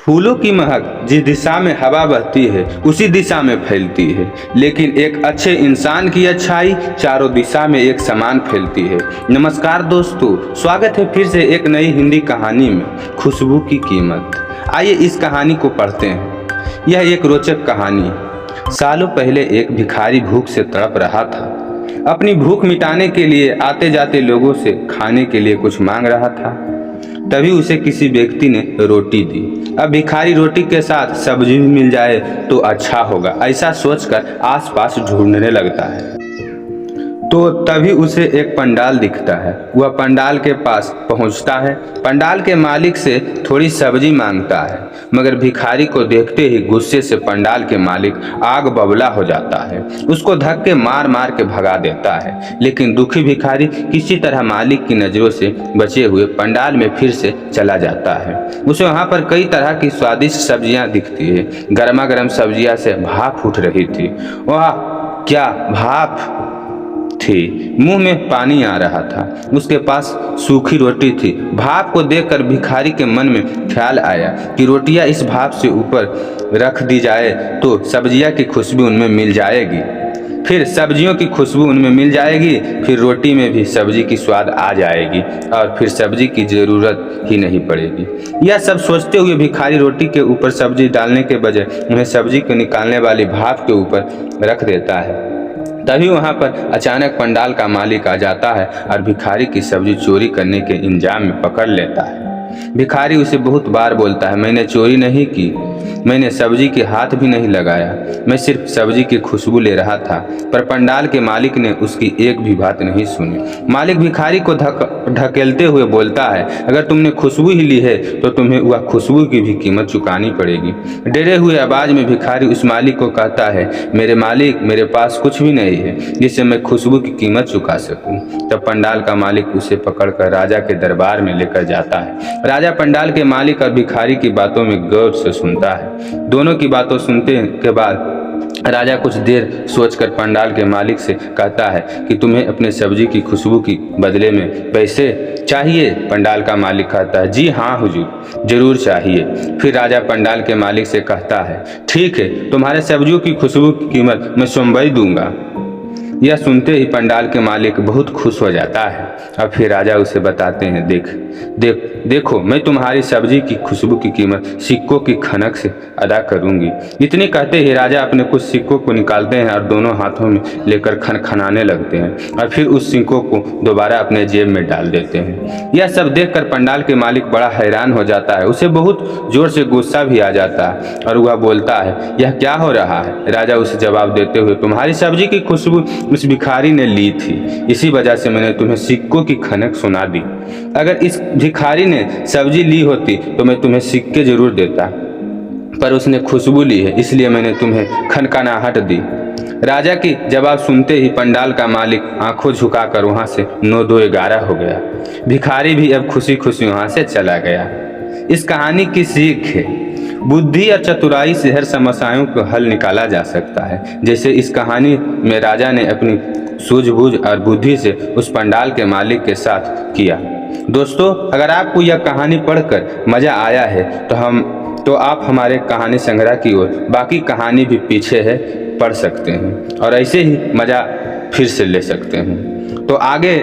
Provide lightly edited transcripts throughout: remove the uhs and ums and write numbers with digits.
फूलों की महक जिस दिशा में हवा बहती है उसी दिशा में फैलती है, लेकिन एक अच्छे इंसान की अच्छाई चारों दिशा में एक समान फैलती है। नमस्कार दोस्तों, स्वागत है फिर से एक नई हिंदी कहानी में, खुशबू की कीमत। आइए इस कहानी को पढ़ते हैं। यह एक रोचक कहानी है। सालों पहले एक भिखारी भूख से तड़प रहा था। अपनी भूख मिटाने के लिए आते जाते लोगों से खाने के लिए कुछ मांग रहा था। तभी उसे किसी व्यक्ति ने रोटी दी। अब भिखारी रोटी के साथ सब्जी भी मिल जाए तो अच्छा होगा, ऐसा सोचकर आसपास ढूंढने लगता है। तो तभी उसे एक पंडाल दिखता है। वह पंडाल के पास पहुंचता है। पंडाल के मालिक से थोड़ी सब्जी मांगता है, मगर भिखारी को देखते ही गुस्से से पंडाल के मालिक आग बबूला हो जाता है। उसको धक्के मार मार के भगा देता है। लेकिन दुखी भिखारी किसी तरह मालिक की नज़रों से बचे हुए पंडाल में फिर से चला जाता है। उसे वहाँ पर कई तरह की स्वादिष्ट सब्जियाँ दिखती है। गर्मा गर्म सब्जियाँ से भाप उठ रही थी। वाह, क्या भाप थी! मुंह में पानी आ रहा था। उसके पास सूखी रोटी थी। भाप को देखकर भिखारी के मन में ख्याल आया कि रोटियां इस भाप से ऊपर रख दी जाए तो सब्जियां की खुशबू उनमें मिल जाएगी, फिर सब्जियों की खुशबू उनमें मिल जाएगी, फिर रोटी में भी सब्जी की स्वाद आ जाएगी और फिर सब्जी की ज़रूरत ही नहीं पड़ेगी। यह सब सोचते हुए भिखारी रोटी के ऊपर सब्जी डालने के बजाय उन्हें सब्जी को निकालने वाली भाप के ऊपर रख देता है। तभी वहाँ पर अचानक पंडाल का मालिक आ जाता है और भिखारी की सब्जी चोरी करने के इंजाम में पकड़ लेता है। भिखारी उसे बहुत बार बोलता है, मैंने चोरी नहीं की, मैंने सब्जी के हाथ भी नहीं लगाया, मैं सिर्फ सब्जी की खुशबू ले रहा था। पर पंडाल के मालिक ने उसकी एक भी बात नहीं सुनी। मालिक भिखारी को ढकेलते हुए बोलता है, अगर तुमने खुशबू ही ली है तो तुम्हें वह खुशबू की भी कीमत चुकानी पड़ेगी। डरे हुए आवाज में भिखारी उस मालिक को कहता है, मेरे मालिक, मेरे पास कुछ भी नहीं है जिससे मैं खुशबू की कीमत चुका सकूं। तब पंडाल का मालिक उसे पकड़कर राजा के दरबार में लेकर जाता है। राजा पंडाल के मालिक और भिखारी की बातों में गौर से सुनता है। दोनों की बातों सुनते के बाद राजा कुछ देर सोचकर पंडाल के मालिक से कहता है कि तुम्हें अपने सब्जी की खुशबू की बदले में पैसे चाहिए? पंडाल का मालिक कहता है, जी हाँ हुजूर, जरूर चाहिए। फिर राजा पंडाल के मालिक से कहता है, ठीक है, तुम्हारे सब्जियों की खुशबू की कीमत मैं स्वयं दूंगा। यह सुनते ही पंडाल के मालिक बहुत खुश हो जाता है। अब फिर राजा उसे बताते हैं, देखो, मैं तुम्हारी सब्जी की खुशबू की कीमत सिक्कों की खनक से अदा करूंगी। इतने कहते ही राजा अपने कुछ सिक्कों को निकालते हैं और दोनों हाथों में लेकर खनखनाने लगते हैं और फिर उस सिक्कों को दोबारा अपने जेब में डाल देते हैं। यह सब देखकर पंडाल के मालिक बड़ा हैरान हो जाता है। उसे बहुत जोर से गुस्सा भी आ जाता है और वह बोलता है, यह क्या हो रहा है? राजा उसे जवाब देते हुए, तुम्हारी सब्जी की खुशबू उस भिखारी ने ली थी, इसी वजह से मैंने तुम्हें सिक्कों की खनक सुना दी। अगर इस भिखारी ने सब्जी ली होती तो मैं तुम्हें सिक्के जरूर देता, पर उसने खुशबू ली है, इसलिए मैंने तुम्हें खनखनाहट दी। राजा की जवाब सुनते ही पंडाल का मालिक आंखों झुकाकर वहां से 9-2-11 हो गया। भिखारी भी अब खुशी खुशी वहां से चला गया। इस कहानी की सीख है, बुद्धि और चतुराई से हर समस्याओं को हल निकाला जा सकता है। जैसे इस कहानी में राजा ने अपनी सूझबूझ और बुद्धि से उस पंडाल के मालिक के साथ किया। दोस्तों, अगर आपको यह कहानी पढ़कर मज़ा आया है तो आप हमारे कहानी संग्रह की ओर बाकी कहानी भी पीछे है पढ़ सकते हैं और ऐसे ही मज़ा फिर से ले सकते हैं। तो आगे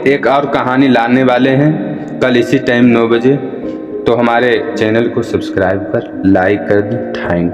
एक और कहानी लाने वाले हैं कल इसी टाइम 9 बजे। तो हमारे चैनल को सब्सक्राइब कर लाइक कर दें। Thank you.